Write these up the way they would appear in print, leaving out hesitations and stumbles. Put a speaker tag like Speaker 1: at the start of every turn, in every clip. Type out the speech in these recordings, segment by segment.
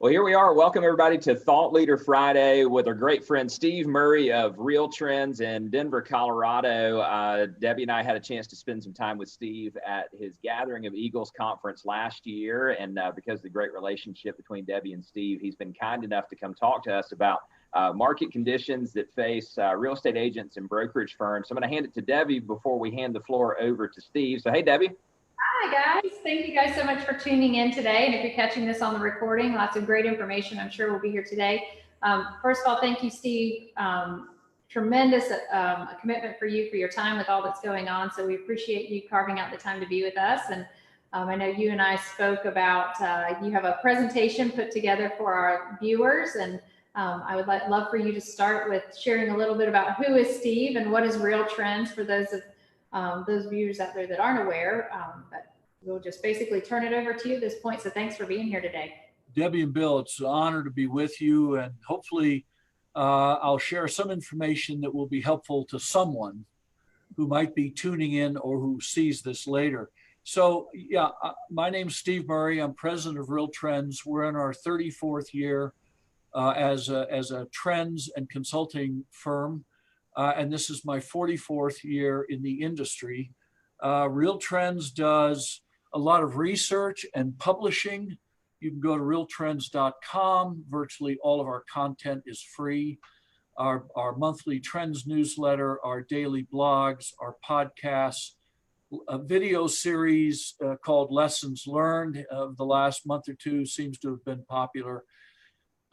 Speaker 1: Well, here we are. Welcome, everybody, to Thought Leader Friday with our great friend Steve Murray of Real Trends in Denver, Colorado. Debbie and I had a chance to spend some time with Steve at his Gathering of Eagles conference last year. And because of the great relationship between Debbie and Steve, he's been kind enough to come talk to us about market conditions that face real estate agents and brokerage firms. So I'm going to hand it to Debbie before we hand the floor over to Steve. So, hey, Debbie.
Speaker 2: Hi, guys. Thank you guys so much for tuning in today. And if you're catching this on the recording, lots of great information I'm sure will be here today. First of all, thank you, Steve. Tremendous commitment for you for your time with all that's going on. So we appreciate you carving out the time to be with us. And I know you and I spoke about, you have a presentation put together for our viewers. And I would love for you to start with sharing a little bit about who is Steve and what is Real Trends for those viewers out there that aren't aware. But we'll just basically turn it over to you at this point. So thanks for being here today.
Speaker 3: Debbie and Bill, it's an honor to be with you, and hopefully I'll share some information that will be helpful to someone who might be tuning in or who sees this later. So yeah, my name's Steve Murray. I'm president of Real Trends. We're in our 34th year as a trends and consulting firm. And this is my 44th year in the industry. Real Trends does a lot of research and publishing. You can go to realtrends.com. Virtually all of our content is free. Our monthly trends newsletter, our daily blogs, our podcasts, a video series called Lessons Learned of the last month or two seems to have been popular.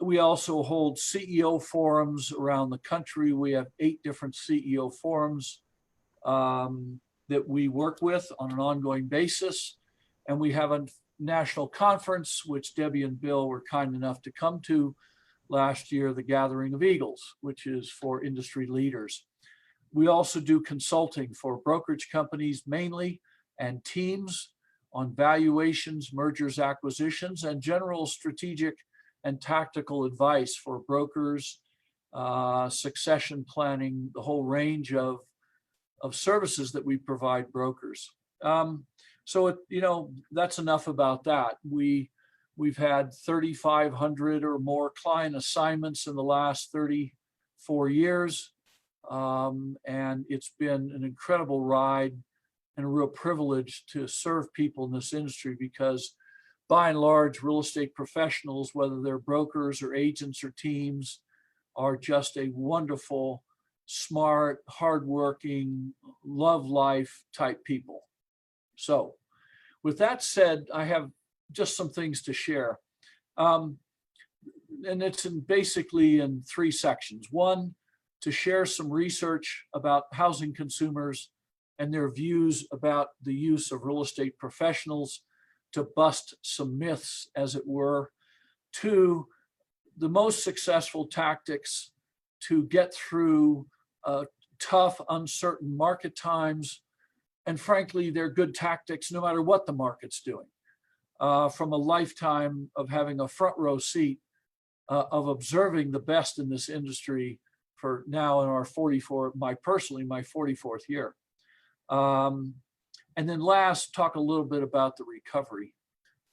Speaker 3: We also hold CEO forums around the country. We have 8 different CEO forums that we work with on an ongoing basis. And we have a national conference, which Debbie and Bill were kind enough to come to last year, the Gathering of Eagles, which is for industry leaders. We also do consulting for brokerage companies mainly and teams on valuations, mergers, acquisitions, and general strategic and tactical advice for brokers, succession planning, the whole range of services that we provide brokers. So that's enough about that. We've had 3,500 or more client assignments in the last 34 years, and it's been an incredible ride and a real privilege to serve people in this industry because by and large, real estate professionals, whether they're brokers or agents or teams, are just a wonderful, smart, hardworking, love life type people. So with that said, I have just some things to share. And it's basically in 3 sections. One, to share some research about housing consumers and their views about the use of real estate professionals to bust some myths, as it were. 2, the most successful tactics to get through tough, uncertain market times. And frankly, they're good tactics no matter what the market's doing. From a lifetime of having a front row seat of observing the best in this industry for now in our my 44th year. And then last, talk a little bit about the recovery,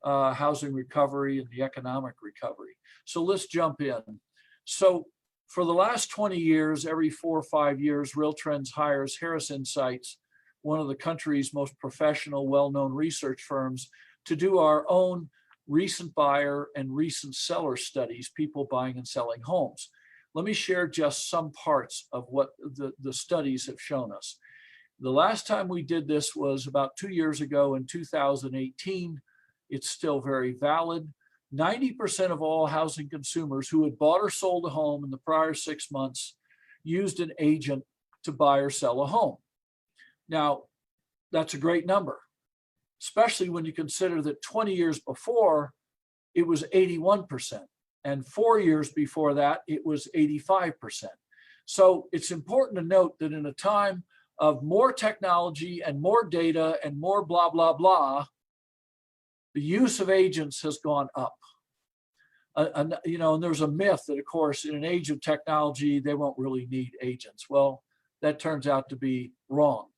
Speaker 3: housing recovery and the economic recovery. So let's jump in. So for the last 20 years, every 4 or 5 years, Real Trends hires Harris Insights, one of the country's most professional, well-known research firms, to do our own recent buyer and recent seller studies, people buying and selling homes. Let me share just some parts of what the studies have shown us. The last time we did this was about 2 years ago in 2018. It's still very valid. 90% of all housing consumers who had bought or sold a home in the prior 6 months used an agent to buy or sell a home. Now, that's a great number, especially when you consider that 20 years before, it was 81%. And 4 years before that, it was 85%. So it's important to note that in a time of more technology and more data and more blah, blah, blah, the use of agents has gone up. And there's a myth that, of course, in an age of technology, they won't really need agents. Well, that turns out to be wrong.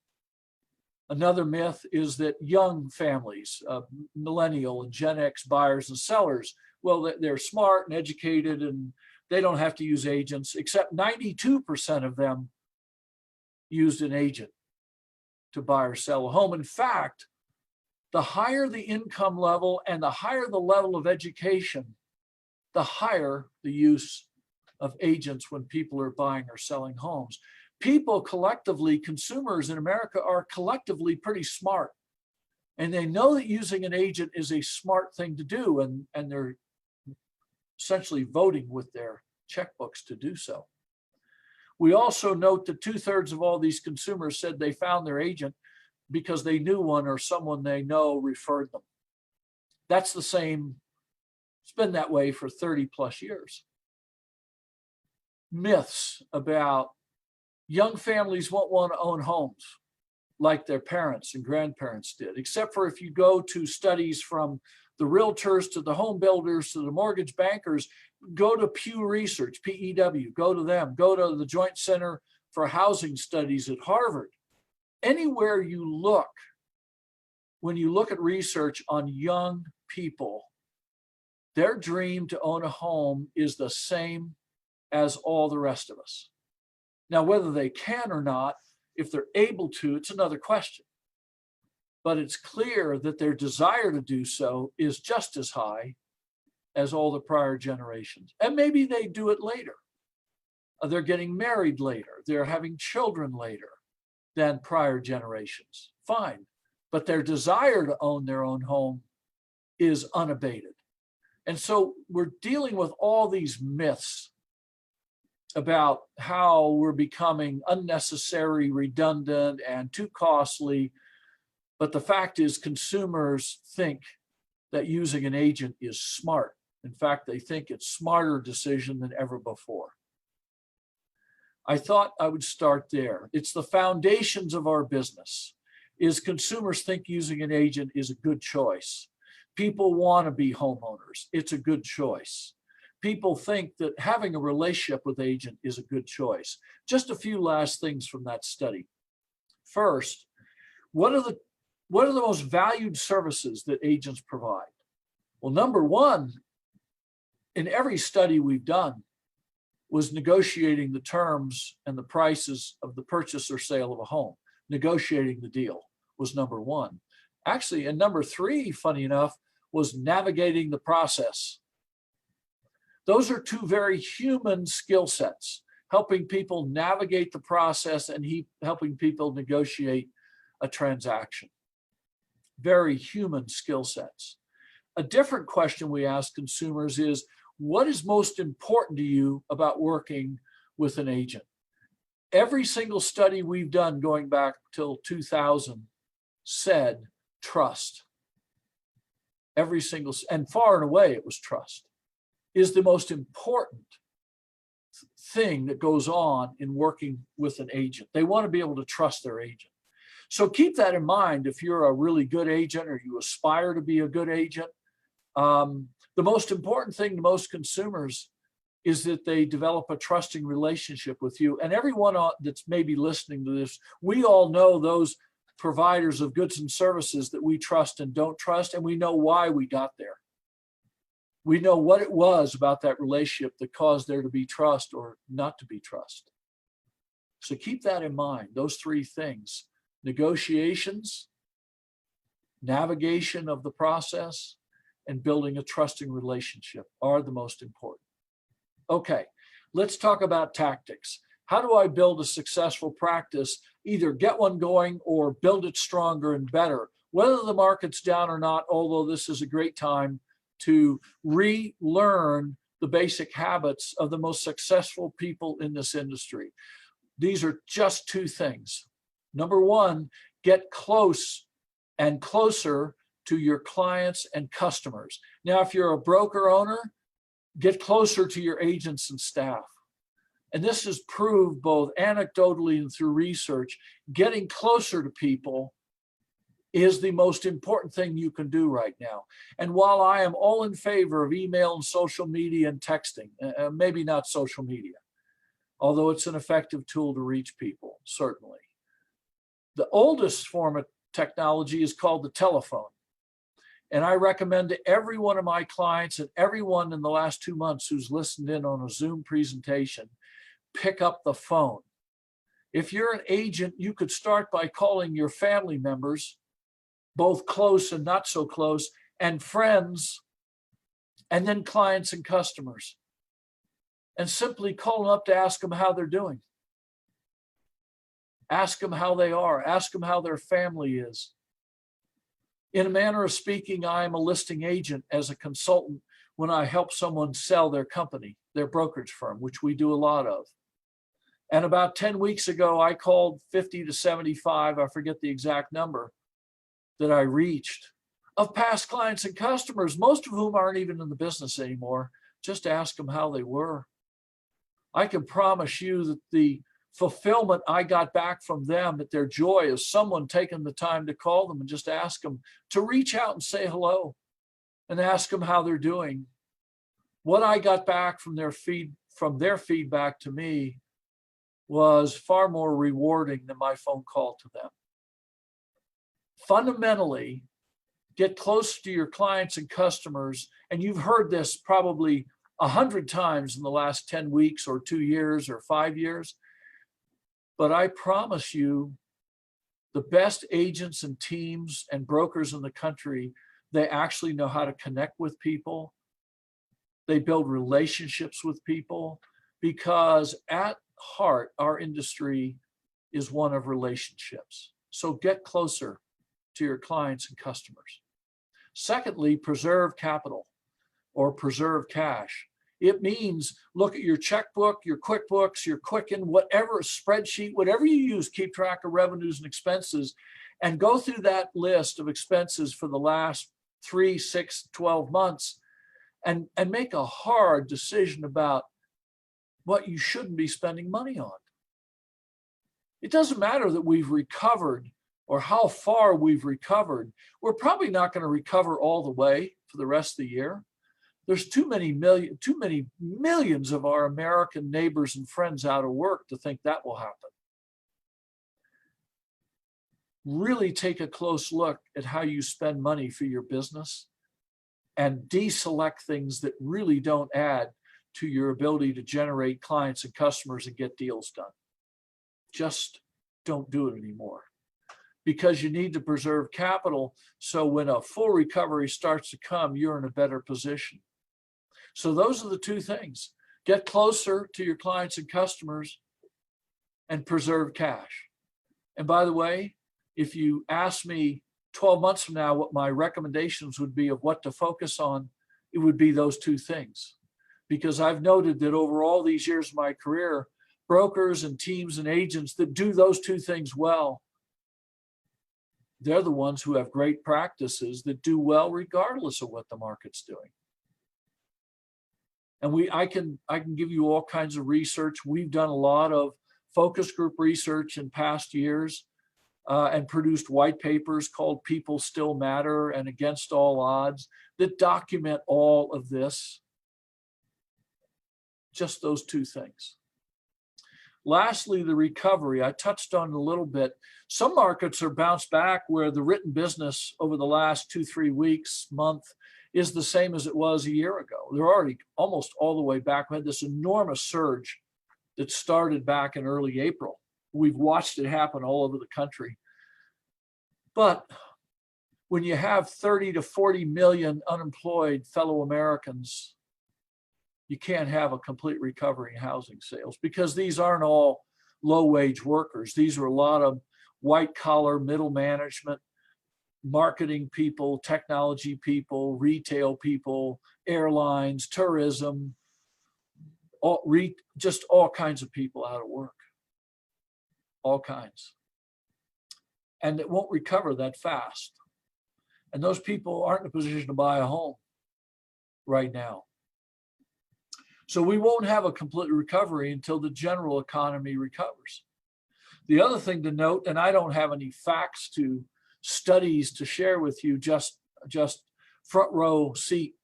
Speaker 3: Another myth is that young families, millennial and Gen X buyers and sellers, well, they're smart and educated and they don't have to use agents, except 92% of them used an agent to buy or sell a home. In fact, the higher the income level and the higher the level of education, the higher the use of agents when people are buying or selling homes. People collectively, consumers in America are collectively pretty smart. And they know that using an agent is a smart thing to do, and they're essentially voting with their checkbooks to do so. We also note that 2/3 of all these consumers said they found their agent because they knew one or someone they know referred them. That's the same, it's been that way for 30 plus years. Myths about young families won't want to own homes like their parents and grandparents did, except for if you go to studies from the realtors to the home builders to the mortgage bankers. Go to Pew Research, PEW, go to them, go to the Joint Center for Housing Studies at Harvard. Anywhere you look, when you look at research on young people, their dream to own a home is the same as all the rest of us. Now, whether they can or not, if they're able to, it's another question. But it's clear that their desire to do so is just as high as all the prior generations. And maybe they do it later. They're getting married later. They're having children later than prior generations. Fine. But their desire to own their own home is unabated. And so we're dealing with all these myths about how we're becoming unnecessary, redundant, and too costly. But the fact is, consumers think that using an agent is smart. In fact, they think it's a smarter decision than ever before. I thought I would start there. It's the foundations of our business. Is consumers think using an agent is a good choice. People want to be homeowners. It's a good choice. People think that having a relationship with agent is a good choice. Just a few last things from that study. First, what are the most valued services that agents provide? Well, number one, in every study we've done, was negotiating the terms and the prices of the purchase or sale of a home. Negotiating the deal was number one. Actually, and number three, funny enough, was navigating the process. Those are two very human skill sets, helping people navigate the process and helping people negotiate a transaction. Very human skill sets. A different question we ask consumers is, what is most important to you about working with an agent? Every single study we've done going back till 2000 said trust. Every single, and far and away it was trust, is the most important thing that goes on in working with an agent. They want to be able to trust their agent. So keep that in mind if you're a really good agent or you aspire to be a good agent. The most important thing to most consumers is that they develop a trusting relationship with you. And everyone that's maybe listening to this, we all know those providers of goods and services that we trust and don't trust, and we know why we got there. We know what it was about that relationship that caused there to be trust or not to be trust. So keep that in mind, those three things: negotiations, navigation of the process, and building a trusting relationship are the most important. Okay, let's talk about tactics. How do I build a successful practice, either get one going or build it stronger and better, whether the market's down or not, although this is a great time to relearn the basic habits of the most successful people in this industry. These are just two things. Number one, get close and closer to your clients and customers. Now, if you're a broker owner, get closer to your agents and staff. And this is proved both anecdotally and through research. Getting closer to people is the most important thing you can do right now. And while I am all in favor of email and social media and texting, maybe not social media, although it's an effective tool to reach people, certainly. The oldest form of technology is called the telephone. And I recommend to every one of my clients and everyone in the last 2 months who's listened in on a Zoom presentation, pick up the phone. If you're an agent, you could start by calling your family members, both close and not so close, and friends, and then clients and customers, and simply call them up to ask them how they're doing. Ask them how they are. Ask them how their family is. In a manner of speaking, I am a listing agent as a consultant when I help someone sell their company, their brokerage firm, which we do a lot of. And about 10 weeks ago, I called 50 to 75, I forget the exact number, that I reached of past clients and customers, most of whom aren't even in the business anymore, just to ask them how they were. I can promise you that the fulfillment I got back from them, at their joy, is someone taking the time to call them and just ask them to reach out and say hello and ask them how they're doing. What I got back from their feedback to me was far more rewarding than my phone call to them. Fundamentally, get close to your clients and customers, and you've heard this probably 100 times in the last 10 weeks or 2 years or 5 years. But I promise you, the best agents and teams and brokers in the country, they actually know how to connect with people. They build relationships with people, because at heart, our industry is one of relationships. So get closer to your clients and customers. Secondly, preserve capital or preserve cash. It means look at your checkbook, your QuickBooks, your Quicken, whatever spreadsheet, whatever you use, keep track of revenues and expenses, and go through that list of expenses for the last 3, 6, 12 months and make a hard decision about what you shouldn't be spending money on. It doesn't matter that we've recovered or how far we've recovered. We're probably not going to recover all the way for the rest of the year. There's too many millions of our American neighbors and friends out of work to think that will happen. Really take a close look at how you spend money for your business and deselect things that really don't add to your ability to generate clients and customers and get deals done. Just don't do it anymore, because you need to preserve capital so when a full recovery starts to come, you're in a better position. So those are the two things. Get closer to your clients and customers and preserve cash. And by the way, if you ask me 12 months from now what my recommendations would be of what to focus on, it would be those two things. Because I've noted that over all these years of my career, brokers and teams and agents that do those two things well, they're the ones who have great practices that do well regardless of what the market's doing. And I can give you all kinds of research. We've done a lot of focus group research in past years and produced white papers called People Still Matter and Against All Odds that document all of this. Just those two things. Lastly, the recovery. I touched on it a little bit. Some markets are bounced back where the written business over the last 2-3 weeks, month, is the same as it was a year ago. They're already almost all the way back. We had this enormous surge that started back in early April. We've watched it happen all over the country. But when you have 30 to 40 million unemployed fellow Americans, you can't have a complete recovery in housing sales, because these aren't all low-wage workers. These are a lot of white-collar, middle management, marketing people, technology people, retail people, airlines, tourism, just all kinds of people out of work. All kinds. And it won't recover that fast. And those people aren't in a position to buy a home right now. So we won't have a complete recovery until the general economy recovers. The other thing to note, and I don't have any facts to studies to share with you, just front row seat,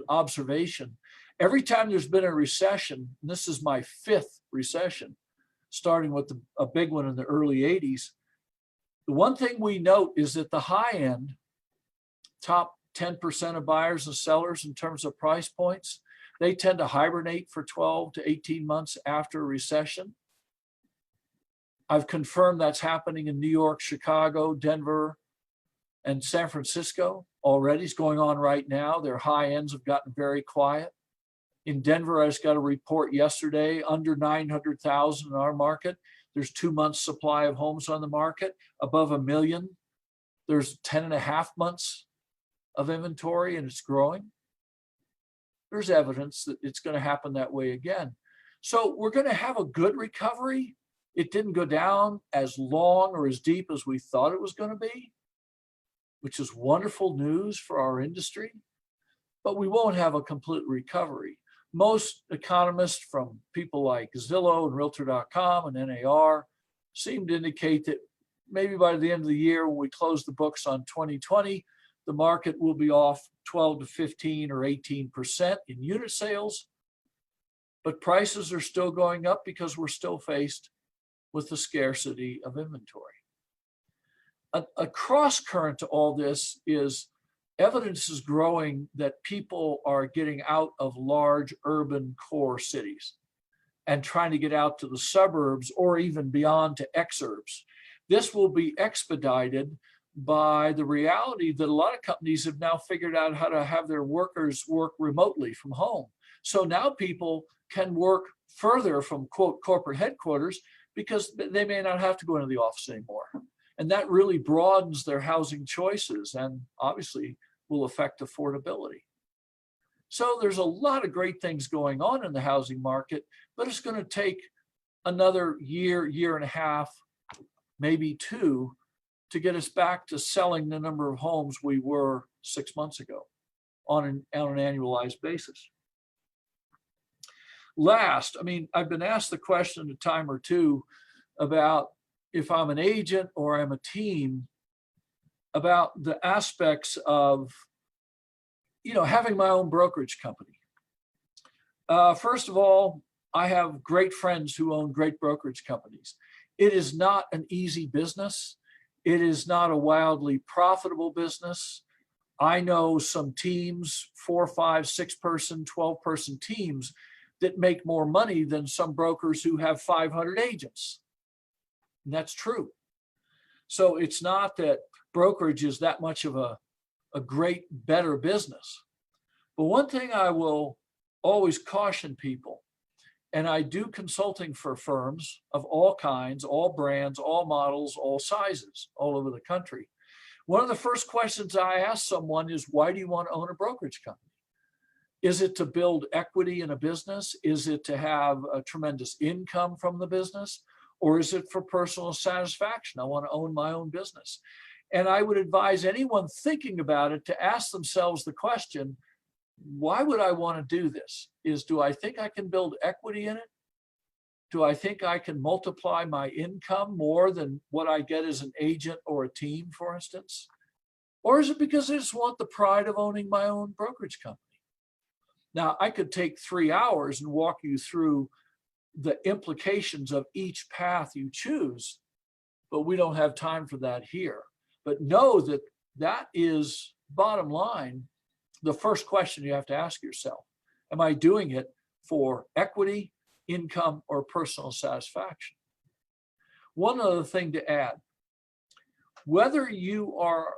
Speaker 3: observation. Every time there's been a recession, and this is my 5th recession, starting with a big one in the early 80s, the one thing we note is that the high end, top 10% of buyers and sellers in terms of price points. They tend to hibernate for 12 to 18 months after a recession. I've confirmed that's happening in New York, Chicago, Denver, and San Francisco already. It's going on right now. Their high ends have gotten very quiet. In Denver, I just got a report yesterday, under 900,000 in our market. There's 2 months supply of homes on the market. Above 1 million, there's 10 and a half months of inventory, and it's growing. There's evidence that it's going to happen that way again. So we're going to have a good recovery. It didn't go down as long or as deep as we thought it was going to be, which is wonderful news for our industry, but we won't have a complete recovery. Most economists, from people like Zillow and Realtor.com and NAR, seem to indicate that maybe by the end of the year, when we close the books on 2020, the market will be off 12 to 15 or 18% in unit sales, but prices are still going up because we're still faced with the scarcity of inventory. A cross current to all this is evidence is growing that people are getting out of large urban core cities and trying to get out to the suburbs or even beyond to exurbs. This will be expedited by the reality that a lot of companies have now figured out how to have their workers work remotely from home. So now people can work further from, quote, corporate headquarters because they may not have to go into the office anymore. And that really broadens their housing choices and obviously will affect affordability. So there's a lot of great things going on in the housing market, but it's going to take another year, year and a half, maybe 2, to get us back to selling the number of homes we were 6 months ago on an annualized basis. Last, I've been asked the question a time or two about if I'm an agent or I'm a team, about the aspects of, having my own brokerage company. First of all, I have great friends who own great brokerage companies. It is not an easy business. It is not a wildly profitable business. I know some teams, 4, 5, 6-person, 12-person teams that make more money than some brokers who have 500 agents. And that's true. So it's not that brokerage is that much of a great, better business. But one thing I will always caution people, and I do consulting for firms of all kinds, all brands, all models, all sizes, all over the country. One of the first questions I ask someone is, why do you want to own a brokerage company? Is it to build equity in a business? Is it to have a tremendous income from the business? Or is it for personal satisfaction? I want to own my own business. And I would advise anyone thinking about it to ask themselves the question, why would I want to do this? Do I think I can build equity in it? Do I think I can multiply my income more than what I get as an agent or a team, for instance? Or is it because I just want the pride of owning my own brokerage company? Now, I could take 3 hours and walk you through the implications of each path you choose, but we don't have time for that here. But know that that is, bottom line, the first question you have to ask yourself. Am I doing it for equity, income, or personal satisfaction? One other thing to add, whether you are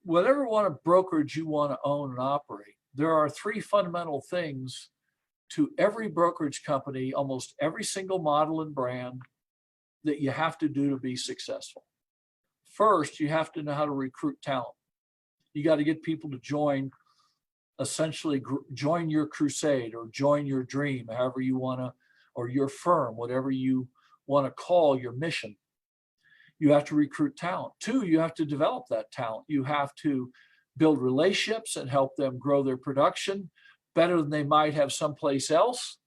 Speaker 3: whatever one of brokerage you want to own and operate, there are 3 fundamental things to every brokerage company, almost every single model and brand, that you have to do to be successful. First, you have to know how to recruit talent. You got to get people to join, essentially join your crusade or join your dream, however you want to, or your firm, whatever you want to call your mission. You have to recruit talent. 2, you have to develop that talent. You have to build relationships and help them grow their production better than they might have someplace else.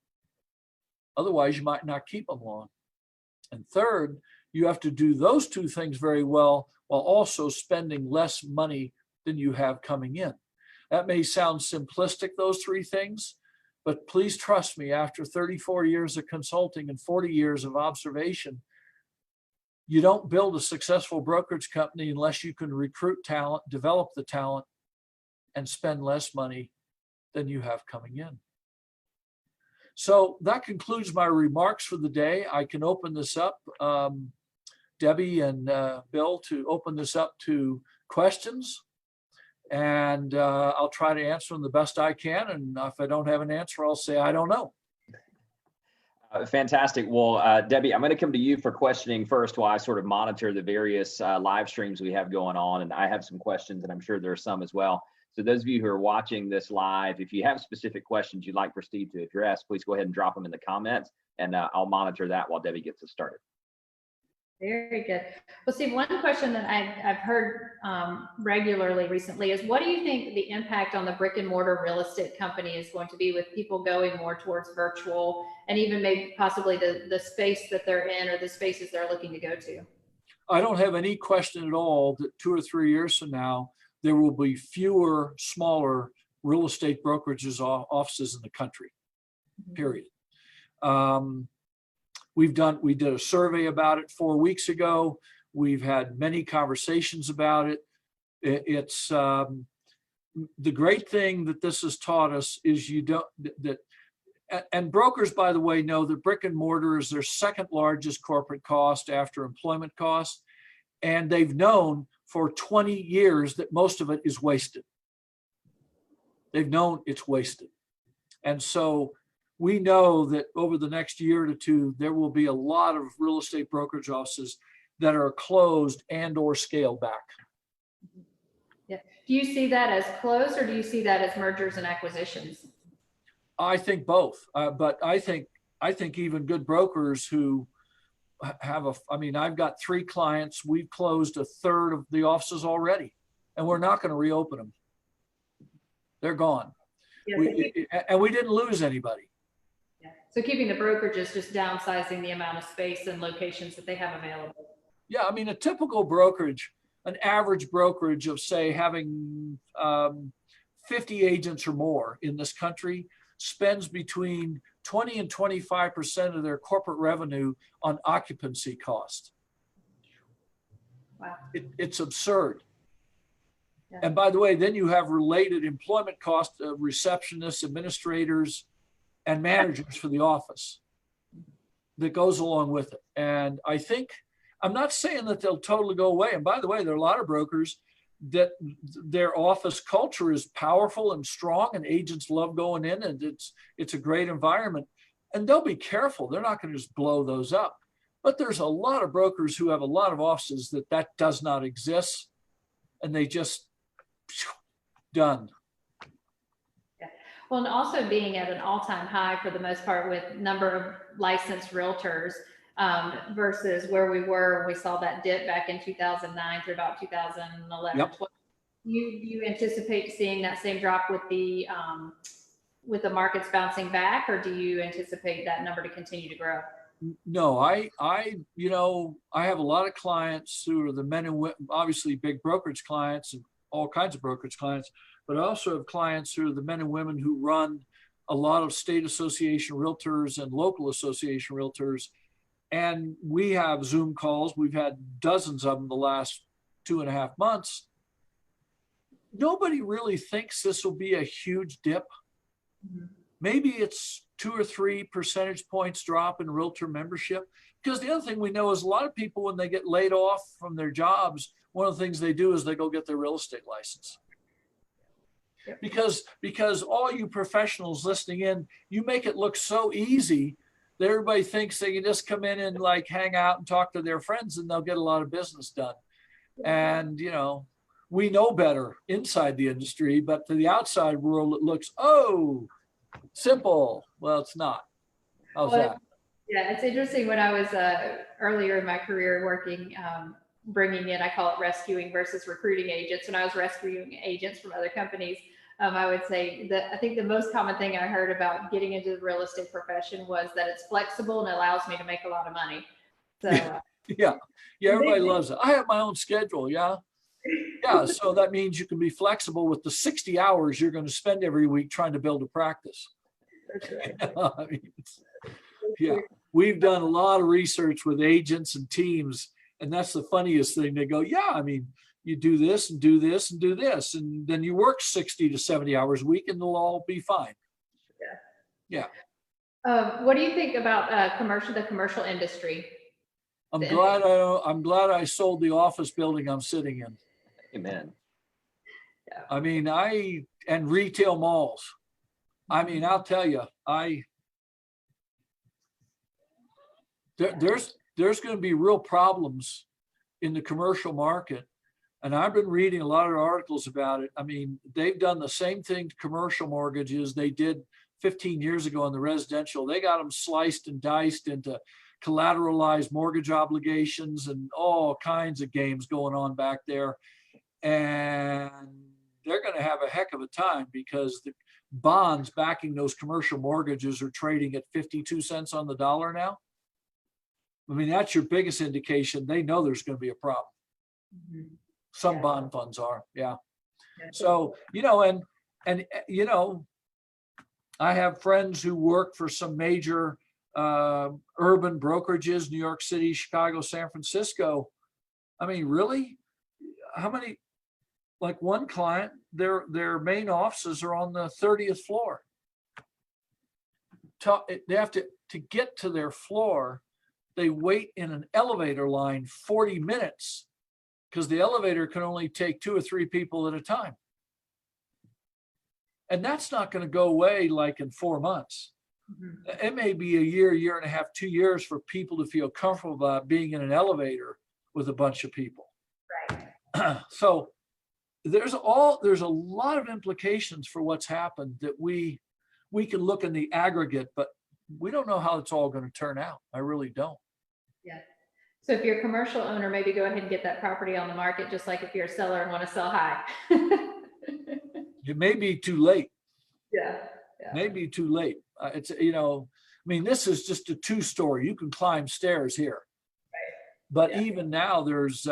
Speaker 3: Otherwise, you might not keep them long. And 3rd, you have to do those 2 things very well while also spending less money than you have coming in. That may sound simplistic, those 3 things, but please trust me, after 34 years of consulting and 40 years of observation, you don't build a successful brokerage company unless you can recruit talent, develop the talent, and spend less money than you have coming in. So that concludes my remarks for the day. I can open this up, Debbie and Bill, to open this up to questions. And I'll try to answer them the best I can. And if I don't have an answer, I'll say, I don't know.
Speaker 1: Fantastic. Well, Debbie, I'm going to come to you for questioning first while I sort of monitor the various live streams we have going on. And I have some questions, and I'm sure there are some as well. So those of you who are watching this live, if you have specific questions you'd like for Steve to address, please go ahead and drop them in the comments, and I'll monitor that while Debbie gets us started.
Speaker 2: Very good. Well, Steve, one question that I've heard regularly recently is, what do you think the impact on the brick and mortar real estate company is going to be with people going more towards virtual, and even maybe possibly the space that they're in or the spaces they're looking to go to?
Speaker 3: I don't have any question at all that 2 or 3 years from now, there will be fewer smaller real estate brokerages offices in the country, period. We did a survey about it 4 weeks ago. We've had many conversations about it. It's the great thing that this has taught us is and brokers, by the way, know that brick and mortar is their second largest corporate cost after employment costs. And they've known for 20 years that most of it is wasted. They've known it's wasted. And so we know that over the next year to two, there will be a lot of real estate brokerage offices that are closed and or scaled back.
Speaker 2: Yeah. Do you see that as closed, or do you see that as mergers and acquisitions?
Speaker 3: I think both, but I think even good brokers who I've got 3 clients. We've closed a third of the offices already, and we're not going to reopen them. They're gone. Yeah, and we didn't lose anybody.
Speaker 2: Yeah. So keeping the brokerages, just downsizing the amount of space and locations that they have available.
Speaker 3: Yeah, a typical brokerage, an average brokerage of, say, having 50 agents or more in this country spends between 20 and 25% of their corporate revenue on occupancy cost.
Speaker 2: Wow.
Speaker 3: It's absurd.
Speaker 2: Yeah.
Speaker 3: And by the way, then you have related employment costs of receptionists, administrators, and managers for the office that goes along with it. And I'm not saying that they'll totally go away. And by the way, there are a lot of brokers that their office culture is powerful and strong, and agents love going in, and it's a great environment. And they'll be careful. They're not going to just blow those up. But there's a lot of brokers who have a lot of offices that does not exist, and they just done.
Speaker 2: Yeah. Well, and also being at an all-time high for the most part with number of licensed realtors versus where we were when we saw that dip back in 2009 through about 2011.
Speaker 3: Yep.
Speaker 2: You anticipate seeing that same drop with the markets bouncing back, or do you anticipate that number to continue to grow?
Speaker 3: No, I have a lot of clients who are the men and women, obviously big brokerage clients and all kinds of brokerage clients, but I also have clients who are the men and women who run a lot of state association realtors and local association realtors. And we have Zoom calls. We've had dozens of them the last 2.5 months. Nobody really thinks this will be a huge dip. Mm-hmm. Maybe it's 2 or 3 percentage points drop in realtor membership. Because the other thing we know is a lot of people, when they get laid off from their jobs, one of the things they do is they go get their real estate license. Yep. Because all you professionals listening in, you make it look so easy that everybody thinks they can just come in and like hang out and talk to their friends and they'll get a lot of business done. And, we know better inside the industry, but to the outside world, it looks, simple. Well, it's not. How's that?
Speaker 2: Yeah, it's interesting. When I was earlier in my career working, bringing in, I call it rescuing versus recruiting agents. When I was rescuing agents from other companies, I would say that I think the most common thing I heard about getting into the real estate profession was that it's flexible and allows me to make a lot of money. So
Speaker 3: yeah, everybody loves it. I have my own schedule. Yeah. So that means you can be flexible with the 60 hours you're going to spend every week trying to build a practice.
Speaker 2: That's right.
Speaker 3: We've done a lot of research with agents and teams, And that's the funniest thing. They go, yeah, I mean, you do this and do this and do this, and then you work 60 to 70 hours a week and it'll all be fine. Yeah.
Speaker 2: What do you think about the commercial industry?
Speaker 3: I'm glad I sold the office building I'm sitting in.
Speaker 1: Amen.
Speaker 2: Yeah.
Speaker 3: I mean, and retail malls. I mean, I'll tell you, there's going to be real problems in the commercial market. And I've been reading a lot of articles about it. I mean, they've done the same thing to commercial mortgages they did 15 years ago in the residential. They got them sliced and diced into collateralized mortgage obligations and all kinds of games going on back there. And they're going to have a heck of a time because the bonds backing those commercial mortgages are trading at 52 cents on the dollar now. I mean, that's your biggest indication. They know there's going to be a problem.
Speaker 2: Mm-hmm.
Speaker 3: Some bond funds are, yeah. So, and I have friends who work for some major urban brokerages, New York City, Chicago, San Francisco. I mean, really? How many? Like one client, their main offices are on the 30th floor. They have to get to their floor. They wait in an elevator line 40 minutes because the elevator can only take 2 or 3 people at a time. And that's not going to go away like in 4 months. Mm-hmm. It may be a year and a half, 2 years for people to feel comfortable about being in an elevator with a bunch of people.
Speaker 2: Right.
Speaker 3: So there's a lot of implications for what's happened that we can look in the aggregate, but we don't know how it's all going to turn out. I really don't.
Speaker 2: Yeah. So if you're a commercial owner, maybe go ahead and get that property on the market, just like if you're a seller and want to sell high.
Speaker 3: It may be too late.
Speaker 2: Yeah.
Speaker 3: Maybe too late. It's, I mean, this is just a 2-story. You can climb stairs here.
Speaker 2: Right.
Speaker 3: But even now there's,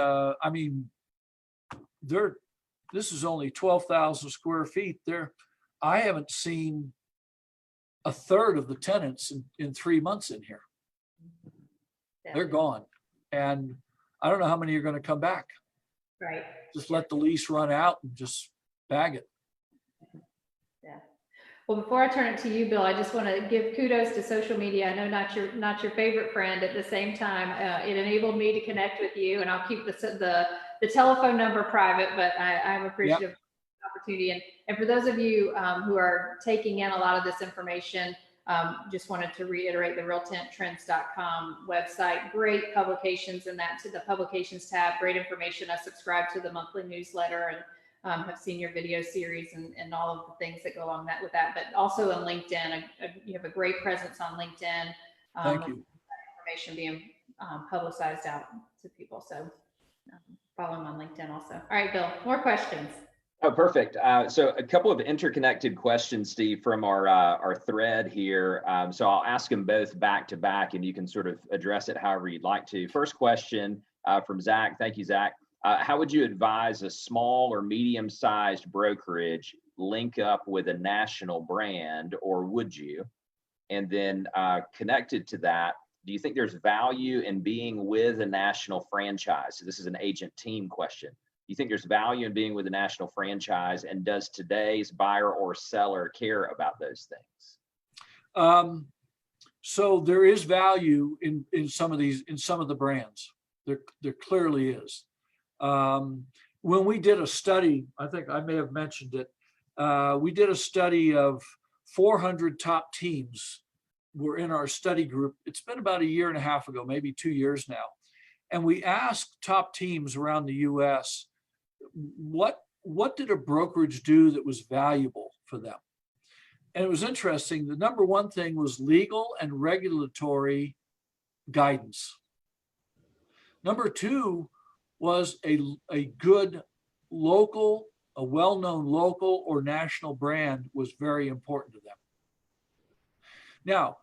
Speaker 3: this is only 12,000 square feet there. I haven't seen a third of the tenants in 3 months in here. Yeah. They're gone. And I don't know how many are going to come back.
Speaker 2: Right.
Speaker 3: Just let the lease run out and just bag it.
Speaker 2: Yeah. Well, before I turn it to you, Bill, I just want to give kudos to social media. I know not your favorite friend. At the same time, it enabled me to connect with you, and I'll keep the telephone number private, but I'm appreciative of the opportunity. And for those of you who are taking in a lot of this information, just wanted to reiterate the realtrends.com website. Great publications in that, to the publications tab, great information. I subscribe to the monthly newsletter and have seen your video series and all of the things that go along with that, but also on LinkedIn. You have a great presence on LinkedIn.
Speaker 3: Thank you.
Speaker 2: Information being publicized out to people. So follow him on LinkedIn also. All right, Bill, more questions.
Speaker 1: Oh, perfect. So a couple of interconnected questions, Steve, from our thread here. So I'll ask them both back to back, and you can sort of address it however you'd like to. First question from Zach. Thank you, Zach. How would you advise a small or medium-sized brokerage link up with a national brand, or would you? And then connected to that, do you think there's value in being with a national franchise? So this is an agent team question. Do you think there's value in being with a national franchise, and does today's buyer or seller care about those things?
Speaker 3: So there is value in some of the brands. There clearly is. When we did a study, I think I may have mentioned it. We did a study of 400 top teams were in our study group. It's been about 1.5 years ago, maybe 2 years now. And we asked top teams around the US, what did a brokerage do that was valuable for them? And it was interesting. The number one thing was legal and regulatory guidance. Number two was a good local, a well-known local or national brand was very important to them. Now,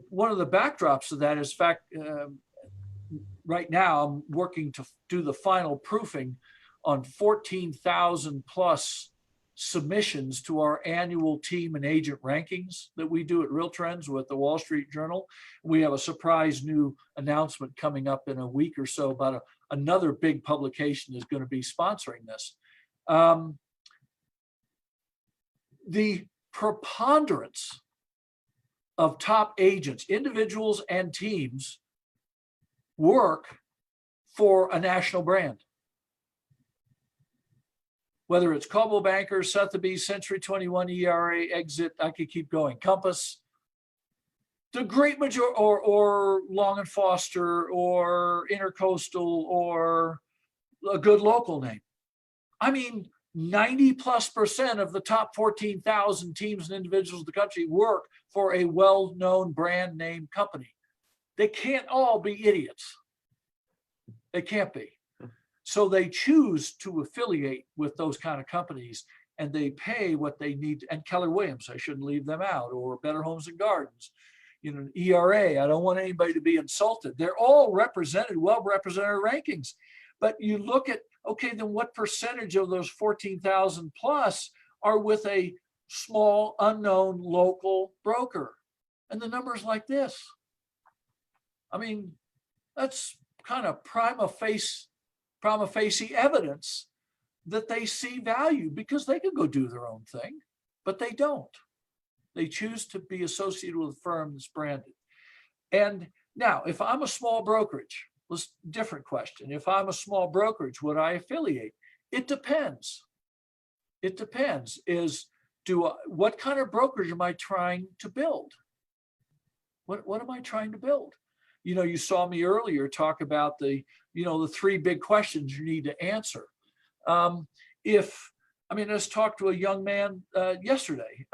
Speaker 3: one of the backdrops of that is right now I'm working to do the final proofing on 14,000 plus submissions to our annual team and agent rankings that we do at Real Trends with the Wall Street Journal. We have a surprise new announcement coming up in a week or so about another big publication is going to be sponsoring this. The preponderance of top agents, individuals and teams, work for a national brand. Whether it's Coldwell Banker, Sotheby's, Century 21, ERA, Exit, I could keep going, Compass, the great majority, or Long and Foster, or Intercoastal, or a good local name. I mean, 90+% of the top 14,000 teams and individuals in the country work for a well-known brand name company. They can't all be idiots. They can't be. So they choose to affiliate with those kind of companies, and they pay what they need. And Keller Williams, I shouldn't leave them out, or Better Homes and Gardens, ERA. I don't want anybody to be insulted. They're all represented, well-represented rankings. But you look at, okay, then what percentage of those 14,000 plus are with a small, unknown local broker? And the number's like this. I mean, that's kind of prima facie evidence that they see value, because they could go do their own thing, but they don't. They choose to be associated with a firm that's branded. And now, if I'm a small brokerage, different question. If I'm a small brokerage, would I affiliate? It depends. It depends. What kind of brokerage am I trying to build? What am I trying to build? You saw me earlier talk about the 3 big questions you need to answer. I just talked to a young man yesterday.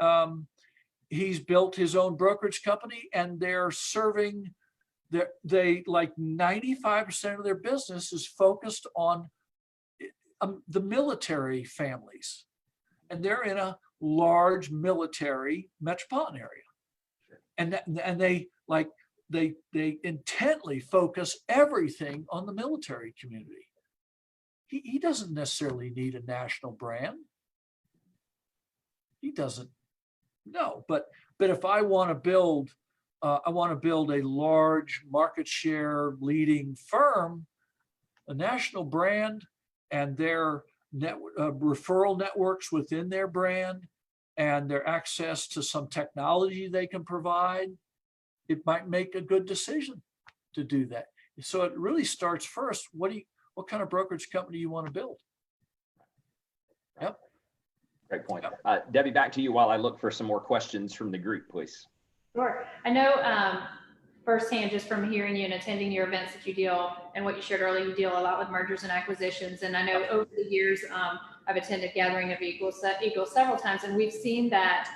Speaker 3: He's built his own brokerage company, and they're serving, they like 95% of their business is focused on the military families. And they're in a large military metropolitan area. And they intently focus everything on the military community. He doesn't necessarily need a national brand. He doesn't. No, but if I want to build a large market share leading firm, a national brand, and their referral networks within their brand, and their access to some technology they can provide, it might make a good decision to do that. So it really starts first. What kind of brokerage company you want to build? Yep.
Speaker 1: Great point. Debbie, back to you while I look for some more questions from the group, please.
Speaker 2: Sure. I know firsthand, just from hearing you and attending your events, that you deal, and what you shared earlier, you deal a lot with mergers and acquisitions. And I know over the years, I've attended Gathering of Eagles several times, and we've seen that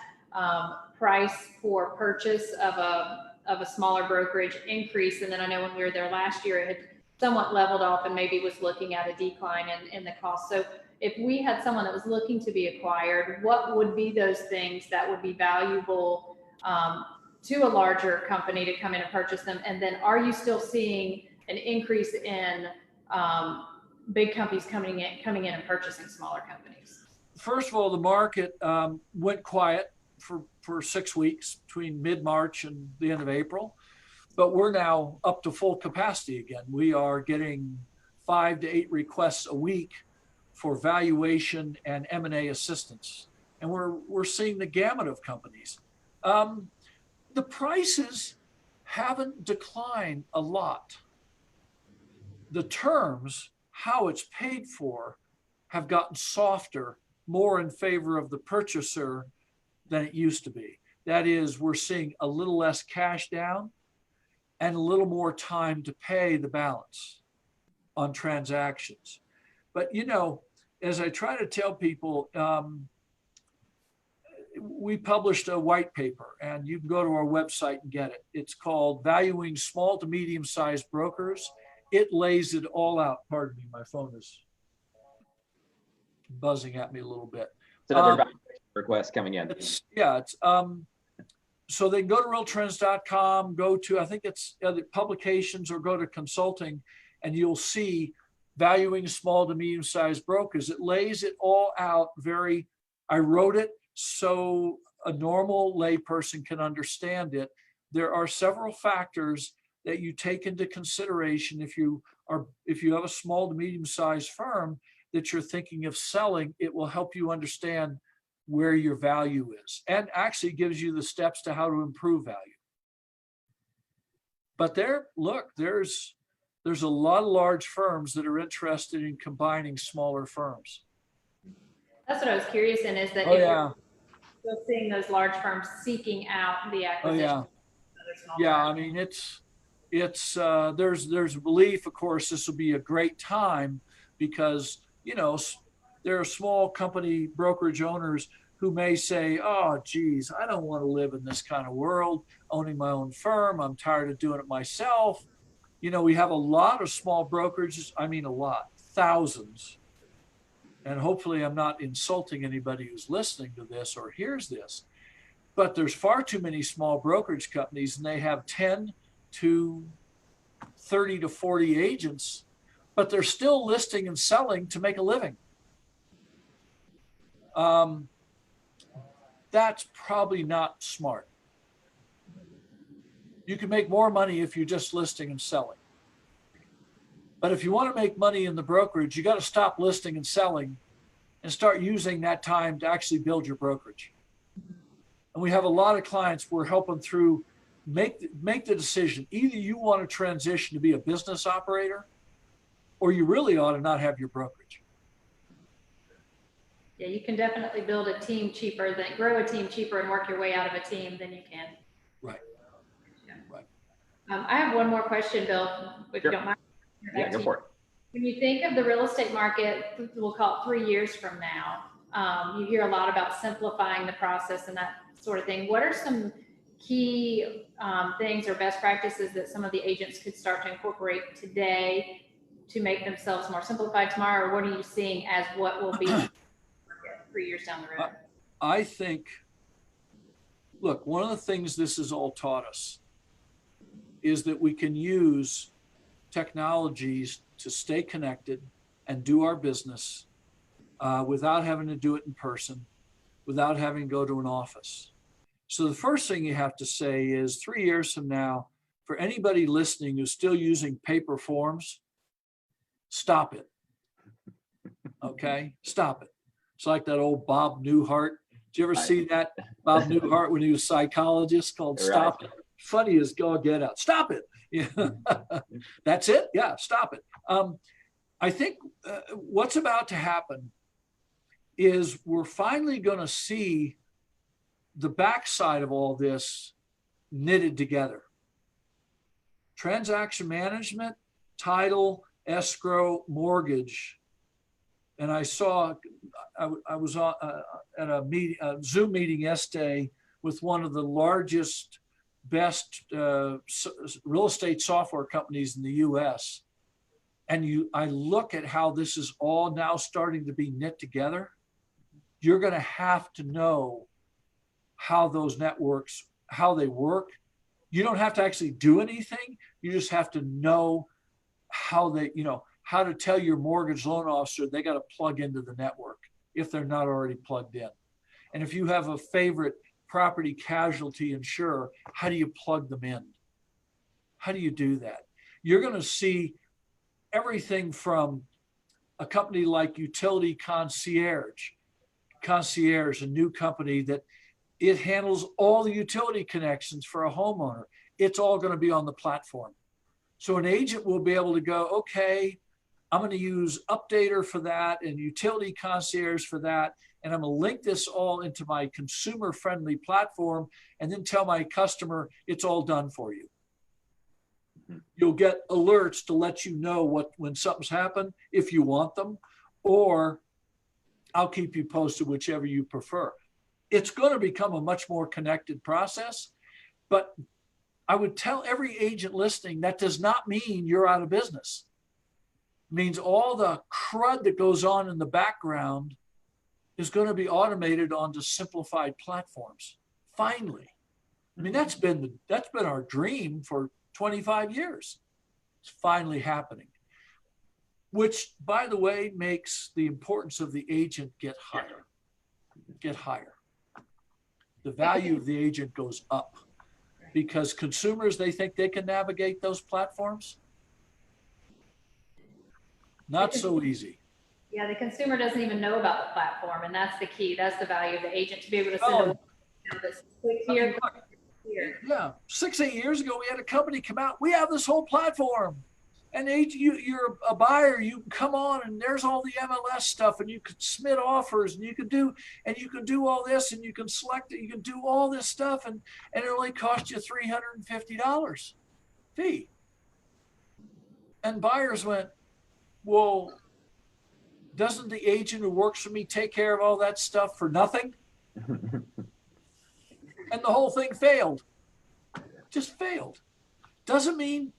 Speaker 2: price for purchase of a smaller brokerage increase. And then I know when we were there last year, it had somewhat leveled off and maybe was looking at a decline in the cost. So if we had someone that was looking to be acquired, what would be those things that would be valuable to a larger company to come in and purchase them? And then are you still seeing an increase in big companies coming in and purchasing smaller companies?
Speaker 3: First of all, the market went quiet for 6 weeks between mid-March and the end of April, but we're now up to full capacity again. We are getting 5 to 8 requests a week for valuation and M&A assistance, and we're seeing the gamut of companies. The prices haven't declined a lot. The terms, how it's paid for, have gotten softer, more in favor of the purchaser than it used to be. That is, we're seeing a little less cash down and a little more time to pay the balance on transactions. But, as I try to tell people, we published a white paper, and you can go to our website and get it. It's called Valuing Small to Medium-Sized Brokers. It lays it all out. Pardon me, my phone is buzzing at me a little bit.
Speaker 1: It's another request coming in.
Speaker 3: So they can go to realtrends.com, go to, I think it's publications, or go to consulting, and you'll see Valuing Small to Medium-Sized Brokers. It lays it all out very, I wrote it so a normal layperson can understand it. There are several factors that you take into consideration if you have a small to medium-sized firm that you're thinking of selling. It will help you understand where your value is, and actually gives you the steps to how to improve value. But there's a lot of large firms that are interested in combining smaller firms.
Speaker 2: That's what I was curious in, is that
Speaker 3: Oh,
Speaker 2: if
Speaker 3: yeah.
Speaker 2: you're still seeing those large firms seeking out the acquisition.
Speaker 3: Oh, yeah.
Speaker 2: Of other small
Speaker 3: Yeah,
Speaker 2: firms.
Speaker 3: I mean, there's belief, of course, this will be a great time because, there are small company brokerage owners who may say, oh, geez, I don't want to live in this kind of world, owning my own firm. I'm tired of doing it myself. We have a lot of small brokerages. I mean, a lot, thousands. And hopefully I'm not insulting anybody who's listening to this or hears this, but there's far too many small brokerage companies, and they have 10 to 30 to 40 agents, but they're still listing and selling to make a living. That's probably not smart. You can make more money if you're just listing and selling. But if you want to make money in the brokerage, you got to stop listing and selling and start using that time to actually build your brokerage. And we have a lot of clients we're helping through make the decision. Either you want to transition to be a business operator, or you really ought to not have your brokerage.
Speaker 2: Yeah, you can definitely build a team cheaper, grow a team cheaper and work your way out of a team than you can.
Speaker 3: Right.
Speaker 2: Yeah.
Speaker 3: Right.
Speaker 2: I have one more question, Bill, if you don't mind.
Speaker 1: Yeah, go for it.
Speaker 2: When you think of the real estate market, we'll call it 3 years from now, you hear a lot about simplifying the process and that sort of thing. What are some key things or best practices that some of the agents could start to incorporate today to make themselves more simplified tomorrow? Or what are you seeing as what will be 3 years down the road?
Speaker 3: I think, look, one of the things this has all taught us is that we can use technologies to stay connected and do our business without having to do it in person, without having to go to an office. So the first thing you have to say is 3 years from now, for anybody listening who's still using paper forms, stop it. Okay? Stop it. It's like that old Bob Newhart. Did you ever see that Bob Newhart when he was a psychologist called Stop It? Funny as go get out. Stop it. Yeah. That's it. Yeah. Stop it. I think what's about to happen is we're finally going to see the backside of all this knitted together. Transaction management, title, escrow, mortgage. And I saw, I was on, at a Zoom meeting yesterday with one of the largest, best real estate software companies in the U.S. And I look at how this is all now starting to be knit together. You're going to have to know how those networks, how they work. You don't have to actually do anything. You just have to know how they, how to tell your mortgage loan officer they got to plug into the network if they're not already plugged in. And if you have a favorite property casualty insurer, how do you plug them in? How do you do that? You're going to see everything from a company like Utility Concierge, a new company that it handles all the utility connections for a homeowner. It's all going to be on the platform. So an agent will be able to go, okay, I'm going to use Updater for that and Utility Concierge for that. And I'm going to link this all into my consumer-friendly platform and then tell my customer it's all done for you. You'll get alerts to let you know when something's happened, if you want them, or I'll keep you posted, whichever you prefer. It's going to become a much more connected process, but I would tell every agent listening that does not mean you're out of business. It means all the crud that goes on in the background is going to be automated onto simplified platforms. Finally. I mean, that's been our dream for 25 years. It's finally happening, which, by the way, makes the importance of the agent get higher. get higher. The value of the agent goes up because consumers, they think they can navigate those platforms. Not so easy.
Speaker 2: Yeah, the consumer doesn't even know about the platform, and that's the key. That's the value of the agent, to be able to send this click here, here.
Speaker 3: Yeah, 6-8 years ago, we had a company come out. We have this whole platform, and you're a buyer. You can come on, and there's all the MLS stuff, and you can submit offers, and you can do all this, and you can select it. You can do all this stuff, and it only costs you $350 fee. And buyers went, well, doesn't the agent who works for me take care of all that stuff for nothing? And the whole thing failed. Just failed. Doesn't mean,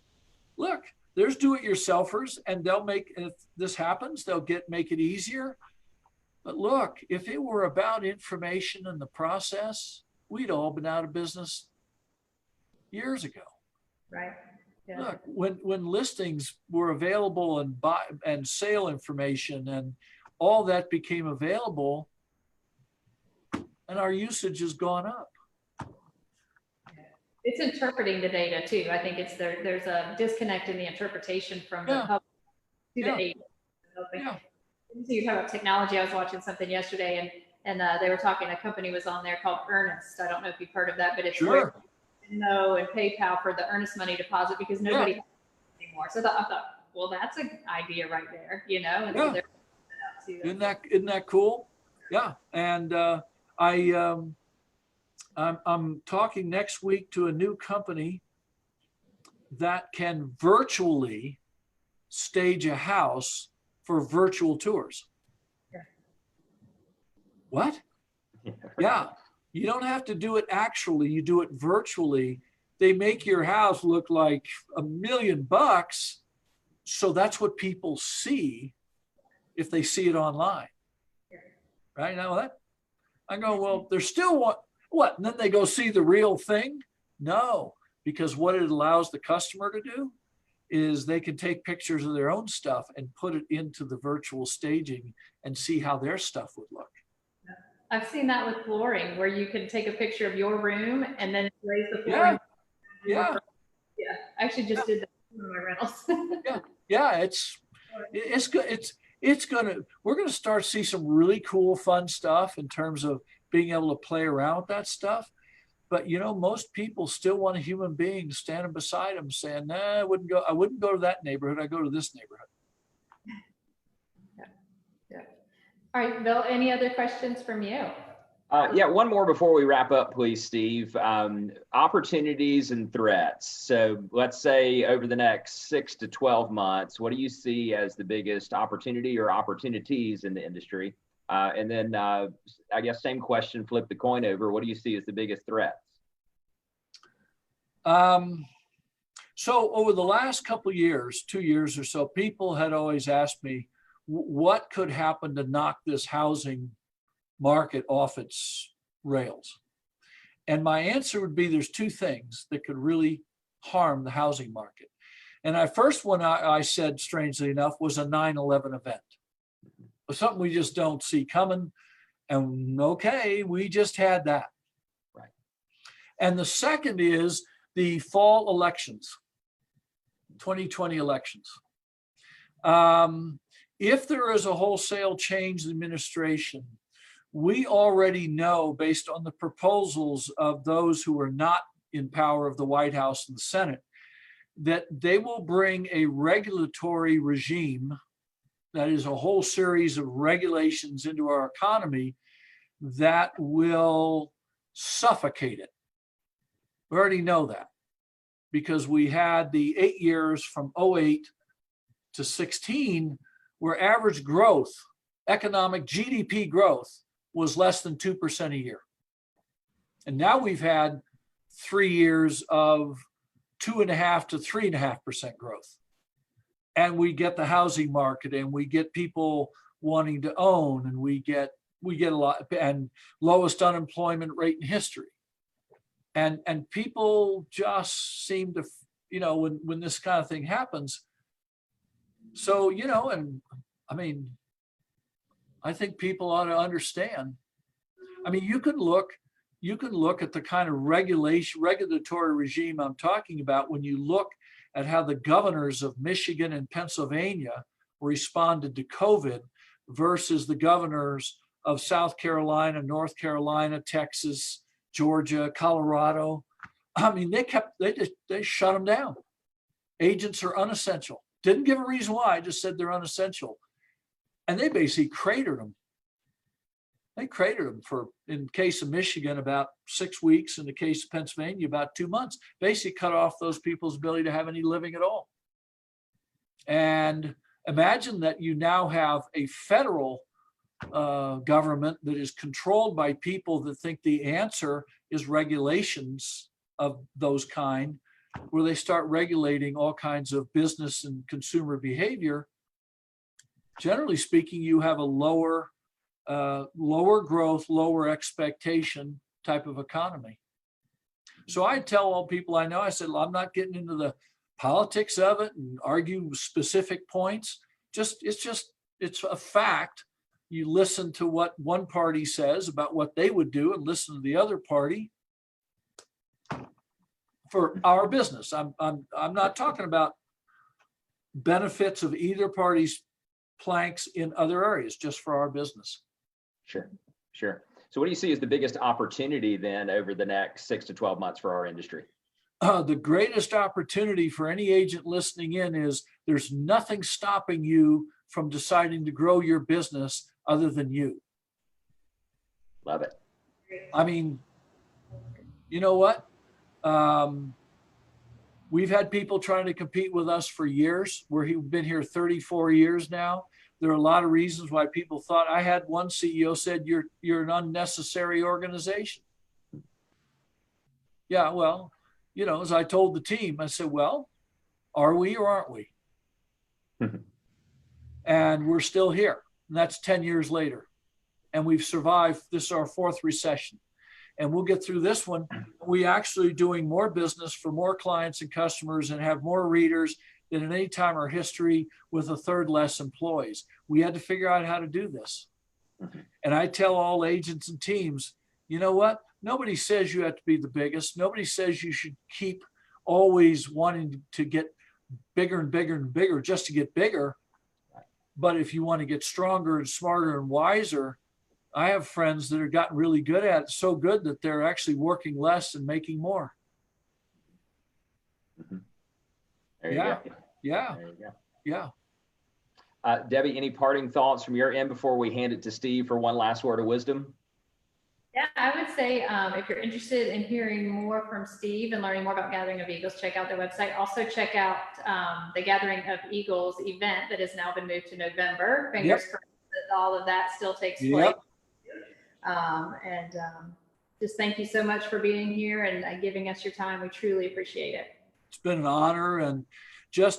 Speaker 3: look, there's do-it-yourselfers, and they'll make, if this happens, they'll make it easier. But look, if it were about information and the process, we'd all been out of business years ago.
Speaker 2: Right. Yeah.
Speaker 3: Look, when listings were available and buy and sale information and all that became available, and our usage has gone up.
Speaker 2: It's interpreting the data too. I think it's there's a disconnect in the interpretation from the public to the agent.
Speaker 3: Yeah.
Speaker 2: You talk about technology. I was watching something yesterday, and they were talking. A company was on there called Earnest. I don't know if you've heard of that, but it's
Speaker 3: sure.
Speaker 2: Venmo and PayPal for the earnest money deposit because nobody has it anymore. So I thought, well, that's an idea right there, you know. And so
Speaker 3: isn't that cool? Yeah, and I'm talking next week to a new company that can virtually stage a house for virtual tours.
Speaker 2: Yeah.
Speaker 3: What? Yeah. You don't have to do it actually, you do it virtually. They make your house look like $1 million. So that's what people see if they see it online. Right now that I go, well, there's still what? And then they go see the real thing? No, because what it allows the customer to do is they can take pictures of their own stuff and put it into the virtual staging and see how their stuff would look.
Speaker 2: I've seen that with flooring where you can take a picture of your room and then raise the flooring.
Speaker 3: Yeah.
Speaker 2: I actually just did that in my rentals.
Speaker 3: It's good. We're going to start to see some really cool, fun stuff in terms of being able to play around with that stuff. But you know, most people still want a human being standing beside them saying, nah, I wouldn't go to that neighborhood. I go to this neighborhood.
Speaker 2: Yeah. All right, Bill, any other questions from you?
Speaker 1: Yeah, one more before we wrap up, please, Steve. Opportunities and threats. So let's say over the next 6 to 12 months, what do you see as the biggest opportunity or opportunities in the industry? And then I guess same question, flip the coin over. What do you see as the biggest threats?
Speaker 3: So over the last couple of years, 2 years or so, people had always asked me, what could happen to knock this housing market off its rails? And my answer would be there's two things that could really harm the housing market. And the first one I said, strangely enough, was a 9/11 event. Something we just don't see coming. And okay, we just had that.
Speaker 1: Right.
Speaker 3: And the second is the fall elections, 2020 elections. If there is a wholesale change in administration, we already know, based on the proposals of those who are not in power of the White House and the Senate, that they will bring a regulatory regime, that is a whole series of regulations into our economy that will suffocate it. We already know that because we had the 8 years from 08 to 16 where average growth, economic GDP growth, was less than 2% a year. And now we've had 3 years of 2.5% to 3.5% growth. And we get the housing market and we get people wanting to own and we get a lot, and lowest unemployment rate in history. And people just seem to, you know, when this kind of thing happens. So, you know, and I mean, I think people ought to understand I mean, you can look at the kind of regulatory regime I'm talking about when you look at how the governors of Michigan and Pennsylvania responded to COVID versus the governors of South Carolina, North Carolina, Texas, Georgia, Colorado. I mean, they shut them down. Agents are unessential. Didn't give a reason why, just said they're unessential. And they basically cratered them. They cratered them for, in the case of Michigan, about 6 weeks. In the case of Pennsylvania, about 2 months. Basically cut off those people's ability to have any living at all. And imagine that you now have a federal government that is controlled by people that think the answer is regulations of those kind, where they start regulating all kinds of business and consumer behavior. Generally speaking, you have a lower growth, lower expectation type of economy. So I tell all people I know, I said, well, I'm not getting into the politics of it and argue specific points. It's a fact. You listen to what one party says about what they would do and listen to the other party for our business. I'm not talking about benefits of either party's planks in other areas, just for our business.
Speaker 1: Sure. So what do you see as the biggest opportunity then over the next 6 to 12 months for our industry?
Speaker 3: The greatest opportunity for any agent listening in is there's nothing stopping you from deciding to grow your business other than you.
Speaker 1: Love it.
Speaker 3: I mean, you know what? We've had people trying to compete with us for years. We've been here 34 years now. There are a lot of reasons why people thought. I had one CEO said, you're an unnecessary organization. Yeah, well, you know, as I told the team, I said, well, are we or aren't we? And we're still here. And that's 10 years later. And we've survived. This is our 4th recession. And we'll get through this one. We actually doing more business for more clients and customers and have more readers than in any time in our history with 1/3 less employees. We had to figure out how to do this. And I tell all agents and teams, you know what? Nobody says you have to be the biggest. Nobody says you should keep always wanting to get bigger and bigger and bigger just to get bigger. But if you want to get stronger and smarter and wiser, I have friends that have gotten really good at it, so good that they're actually working less and making more.
Speaker 1: There you go.
Speaker 3: Yeah.
Speaker 1: There you go.
Speaker 3: Yeah.
Speaker 1: Debbie, any parting thoughts from your end before we hand it to Steve for one last word of wisdom?
Speaker 2: Yeah, I would say if you're interested in hearing more from Steve and learning more about Gathering of Eagles, check out their website. Also check out the Gathering of Eagles event that has now been moved to November. Fingers crossed that all of that still takes place. Just thank you so much for being here and giving us your time. We truly appreciate it.
Speaker 3: It's been an honor, and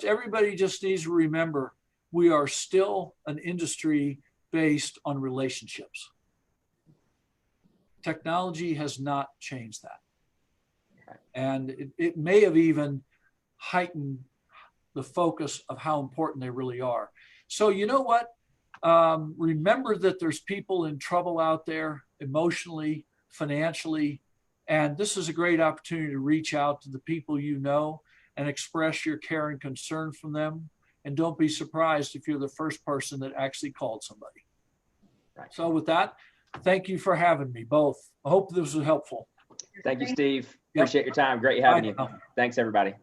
Speaker 3: everybody just needs to remember we are still an industry based on relationships. Technology has not changed that. And it may have even heightened the focus of how important they really are. So you know what? Remember that there's people in trouble out there emotionally, financially, and this is a great opportunity to reach out to the people you know and express your care and concern from them. And don't be surprised if you're the first person that actually called somebody. Right. So with that, thank you for having me both. I hope this was helpful.
Speaker 1: Thank you, Steve. Appreciate your time. Great having you. Thanks, everybody.